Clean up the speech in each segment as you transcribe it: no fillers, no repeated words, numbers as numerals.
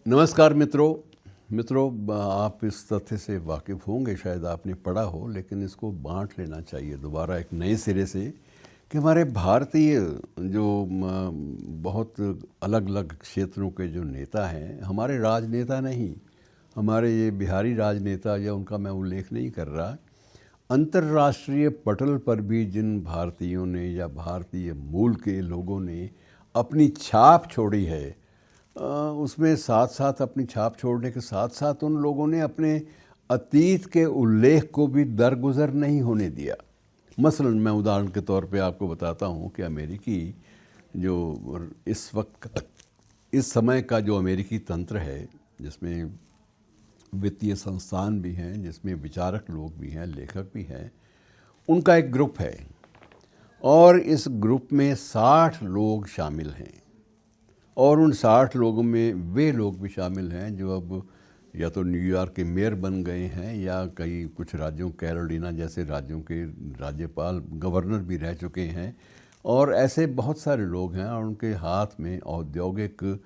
नमस्कार मित्रों, आप इस तथ्य से वाकिफ़ होंगे, शायद आपने पढ़ा हो, लेकिन इसको बांट लेना चाहिए दोबारा एक नए सिरे से कि हमारे भारतीय जो बहुत अलग अलग क्षेत्रों के जो नेता हैं, हमारे राजनेता नहीं, हमारे ये बिहारी राजनेता या उनका मैं उल्लेख नहीं कर रहा, अंतर्राष्ट्रीय पटल पर भी जिन भारतीयों ने या भारतीय मूल के लोगों ने अपनी छाप छोड़ी है, उसमें साथ साथ अपनी छाप छोड़ने के साथ साथ उन लोगों ने अपने अतीत के उल्लेख को भी दरगुजर नहीं होने दिया। मसलन मैं उदाहरण के तौर पे आपको बताता हूँ कि अमेरिकी जो इस समय का जो अमेरिकी तंत्र है, जिसमें वित्तीय संस्थान भी हैं, जिसमें विचारक लोग भी हैं, लेखक भी हैं, उनका एक ग्रुप है और इस ग्रुप में 60 लोग शामिल हैं और उन 60 लोगों में वे लोग भी शामिल हैं जो अब या तो न्यूयॉर्क के मेयर बन गए हैं या कई कुछ राज्यों, कैरोलिना जैसे राज्यों के राज्यपाल, गवर्नर भी रह चुके हैं और ऐसे बहुत सारे लोग हैं और उनके हाथ में औद्योगिक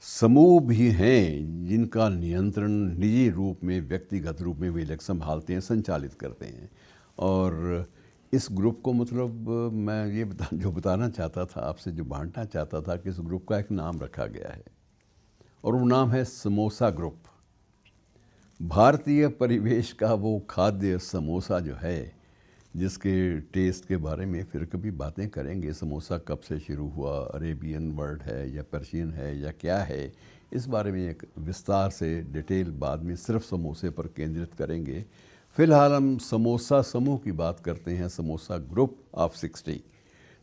समूह भी हैं जिनका नियंत्रण निजी रूप में, व्यक्तिगत रूप में वे लोग संभालते हैं, संचालित करते हैं। और इस ग्रुप को मतलब मैं ये जो बताना चाहता था आपसे, जो बांटना चाहता था कि इस ग्रुप का एक नाम रखा गया है और वो नाम है समोसा ग्रुप। भारतीय परिवेश का वो खाद्य समोसा जो है, जिसके टेस्ट के बारे में फिर कभी बातें करेंगे। समोसा कब से शुरू हुआ, अरेबियन वर्ड है या पर्शियन है या क्या है, इस बारे में एक विस्तार से डिटेल बाद में सिर्फ समोसे पर केंद्रित करेंगे। फ़िलहाल हम समोसा समूह की बात करते हैं, समोसा ग्रुप ऑफ 60।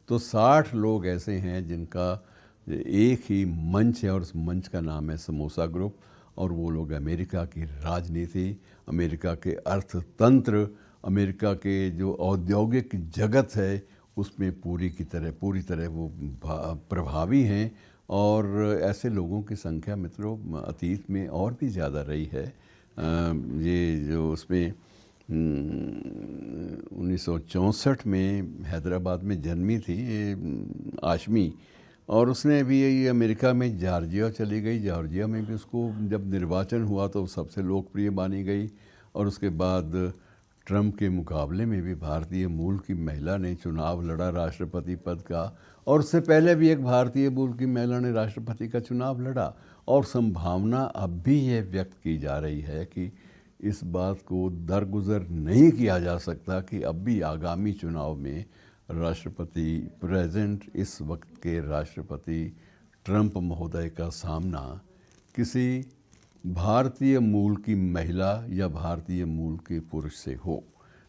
तो 60 लोग ऐसे हैं जिनका एक ही मंच है और उस मंच का नाम है समोसा ग्रुप। और वो लोग अमेरिका की राजनीति, अमेरिका के अर्थतंत्र, अमेरिका के जो औद्योगिक जगत है उसमें पूरी तरह वो प्रभावी हैं। और ऐसे लोगों की संख्या मित्रों अतीत में और भी ज़्यादा रही है। ये जो उसमें 1964 में हैदराबाद में जन्मी थी ये आशमी, और उसने भी ये अमेरिका में जॉर्जिया चली गई। जॉर्जिया में भी उसको जब निर्वाचन हुआ तो सबसे लोकप्रिय मानी गई। और उसके बाद ट्रंप के मुकाबले में भी भारतीय मूल की महिला ने चुनाव लड़ा राष्ट्रपति पद का, और उससे पहले भी एक भारतीय मूल की महिला ने राष्ट्रपति का चुनाव लड़ा। और संभावना अब भी यह व्यक्त की जा रही है कि इस बात को दरगुजर नहीं किया जा सकता कि अब भी आगामी चुनाव में राष्ट्रपति प्रेजेंट इस वक्त के राष्ट्रपति ट्रंप महोदय का सामना किसी भारतीय मूल की महिला या भारतीय मूल के पुरुष से हो।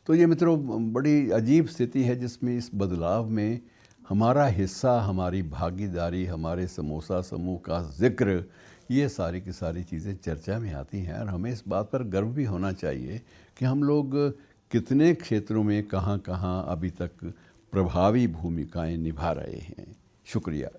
तो ये मित्रों बड़ी अजीब स्थिति है जिसमें इस बदलाव में हमारा हिस्सा, हमारी भागीदारी, हमारे समोसा समूह का जिक्र, ये सारी की सारी चीज़ें चर्चा में आती हैं। और हमें इस बात पर गर्व भी होना चाहिए कि हम लोग कितने क्षेत्रों में कहाँ कहाँ अभी तक प्रभावी भूमिकाएं निभा रहे हैं। शुक्रिया।